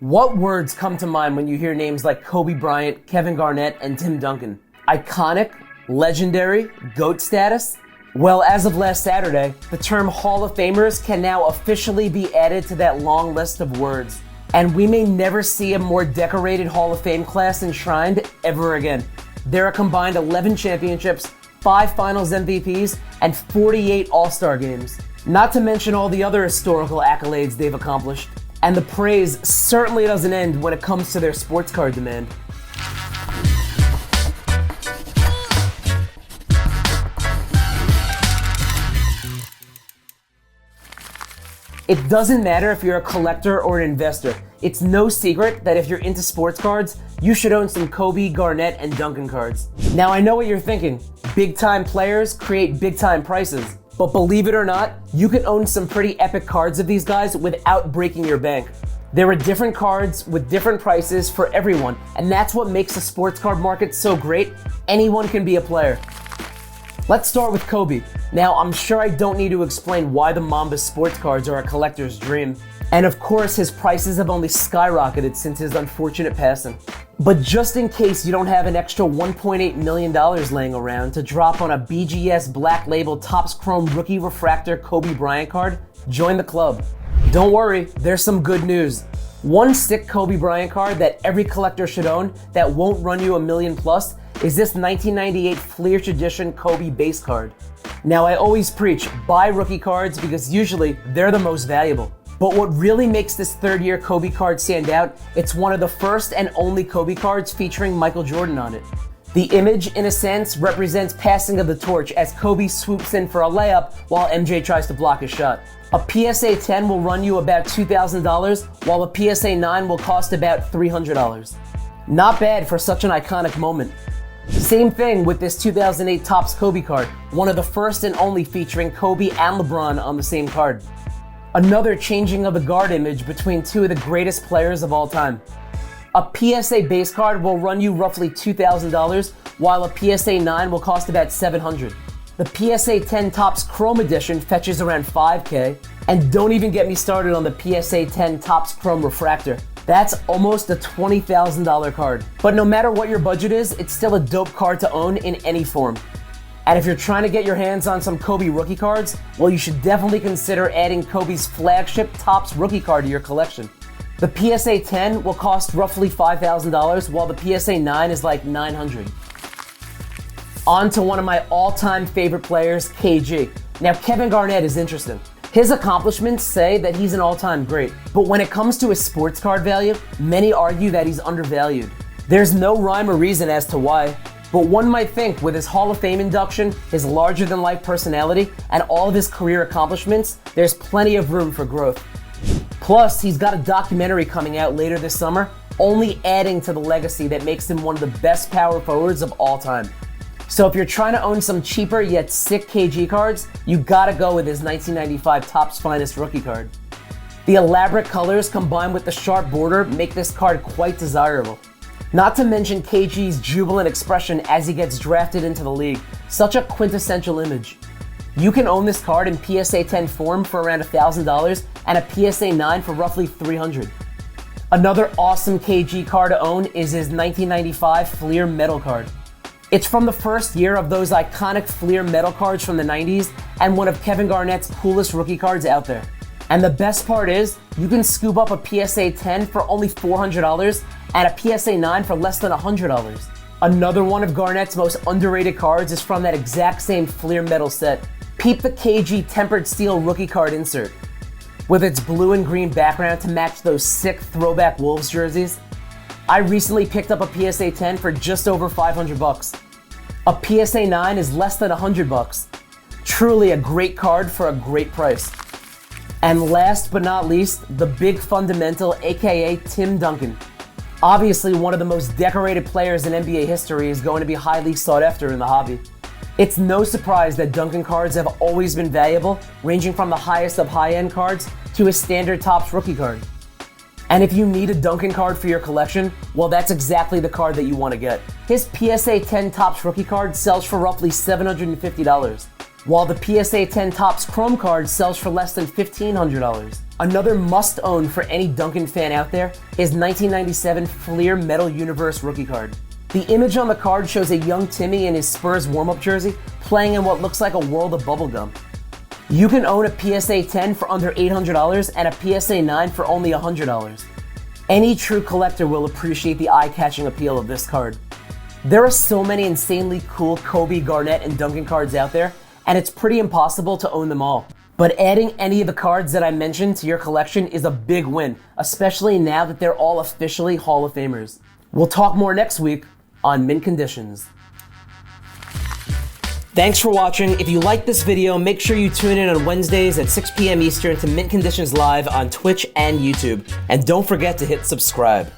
What words come to mind when you hear names like Kobe Bryant, Kevin Garnett, and Tim Duncan? Iconic, legendary, GOAT status? Well, as of last Saturday, the term Hall of Famers can now officially be added to that long list of words. And we may never see a more decorated Hall of Fame class enshrined ever again. There are combined 11 championships, 5 Finals MVPs, and 48 All-Star games. Not to mention all the other historical accolades they've accomplished. And the praise certainly doesn't end when it comes to their sports card demand. It doesn't matter if you're a collector or an investor. It's no secret that if you're into sports cards, you should own some Kobe, Garnett, and Duncan cards. Now I know what you're thinking. Big-time players create big-time prices. But believe it or not, you can own some pretty epic cards of these guys without breaking your bank. There are different cards with different prices for everyone, and that's what makes the sports card market so great. Anyone can be a player. Let's start with Kobe. Now, I'm sure I don't need to explain why the Mamba sports cards are a collector's dream. And of course, his prices have only skyrocketed since his unfortunate passing. But just in case you don't have an extra $1.8 million laying around to drop on a BGS Black Label Topps Chrome Rookie Refractor Kobe Bryant card, join the club. Don't worry, there's some good news. One sick Kobe Bryant card that every collector should own that won't run you $1 million plus is this 1998 Fleer Tradition Kobe base card. Now, I always preach, buy rookie cards because usually they're the most valuable. But what really makes this third-year Kobe card stand out, it's one of the first and only Kobe cards featuring Michael Jordan on it. The image, in a sense, represents passing of the torch as Kobe swoops in for a layup while MJ tries to block his shot. A PSA 10 will run you about $2,000, while a PSA 9 will cost about $300. Not bad for such an iconic moment. Same thing with this 2008 Topps Kobe card, one of the first and only featuring Kobe and LeBron on the same card. Another changing of the guard image between two of the greatest players of all time. A PSA base card will run you roughly $2,000, while a PSA 9 will cost about $700. The PSA 10 Topps Chrome Edition fetches around $5K, and don't even get me started on the PSA 10 Topps Chrome Refractor. That's almost a $20,000 card. But no matter what your budget is, it's still a dope card to own in any form. And if you're trying to get your hands on some Kobe rookie cards, well, you should definitely consider adding Kobe's flagship Topps rookie card to your collection. The PSA 10 will cost roughly $5,000, while the PSA 9 is like $900. On to one of my all-time favorite players, KG. Now, Kevin Garnett is interesting. His accomplishments say that he's an all-time great, but when it comes to his sports card value, many argue that he's undervalued. There's no rhyme or reason as to why, but one might think with his Hall of Fame induction, his larger-than-life personality, and all of his career accomplishments, there's plenty of room for growth. Plus, he's got a documentary coming out later this summer, only adding to the legacy that makes him one of the best power forwards of all time. So if you're trying to own some cheaper yet sick KG cards, you gotta go with his 1995 Topps Finest rookie card. The elaborate colors combined with the sharp border make this card quite desirable. Not to mention KG's jubilant expression as he gets drafted into the league. Such a quintessential image. You can own this card in PSA 10 form for around $1,000 and a PSA 9 for roughly $300. Another awesome KG card to own is his 1995 Fleer Metal card. It's from the first year of those iconic Fleer Metal cards from the 90s and one of Kevin Garnett's coolest rookie cards out there. And the best part is, you can scoop up a PSA 10 for only $400 and a PSA 9 for less than $100. Another one of Garnett's most underrated cards is from that exact same Fleer Metal set. Peep the KG Tempered Steel rookie card insert. With its blue and green background to match those sick throwback Wolves jerseys. I recently picked up a PSA 10 for just over $500. A PSA 9 is less than $100. Truly a great card for a great price. And last but not least, the big fundamental, aka Tim Duncan. Obviously, one of the most decorated players in NBA history is going to be highly sought after in the hobby. It's no surprise that Duncan cards have always been valuable, ranging from the highest of high-end cards to a standard Topps rookie card. And if you need a Duncan card for your collection, well, that's exactly the card that you want to get. His PSA 10 Topps rookie card sells for roughly $750, while the PSA 10 Topps Chrome card sells for less than $1,500. Another must-own for any Duncan fan out there is 1997 Fleer Metal Universe rookie card. The image on the card shows a young Timmy in his Spurs warm-up jersey playing in what looks like a world of bubblegum. You can own a PSA 10 for under $800 and a PSA 9 for only $100. Any true collector will appreciate the eye-catching appeal of this card. There are so many insanely cool Kobe, Garnett, and Duncan cards out there, and it's pretty impossible to own them all. But adding any of the cards that I mentioned to your collection is a big win, especially now that they're all officially Hall of Famers. We'll talk more next week on Mint Conditions. Thanks for watching. If you liked this video, make sure you tune in on Wednesdays at 6 p.m. Eastern to Mint Conditions Live on Twitch and YouTube. And don't forget to hit subscribe.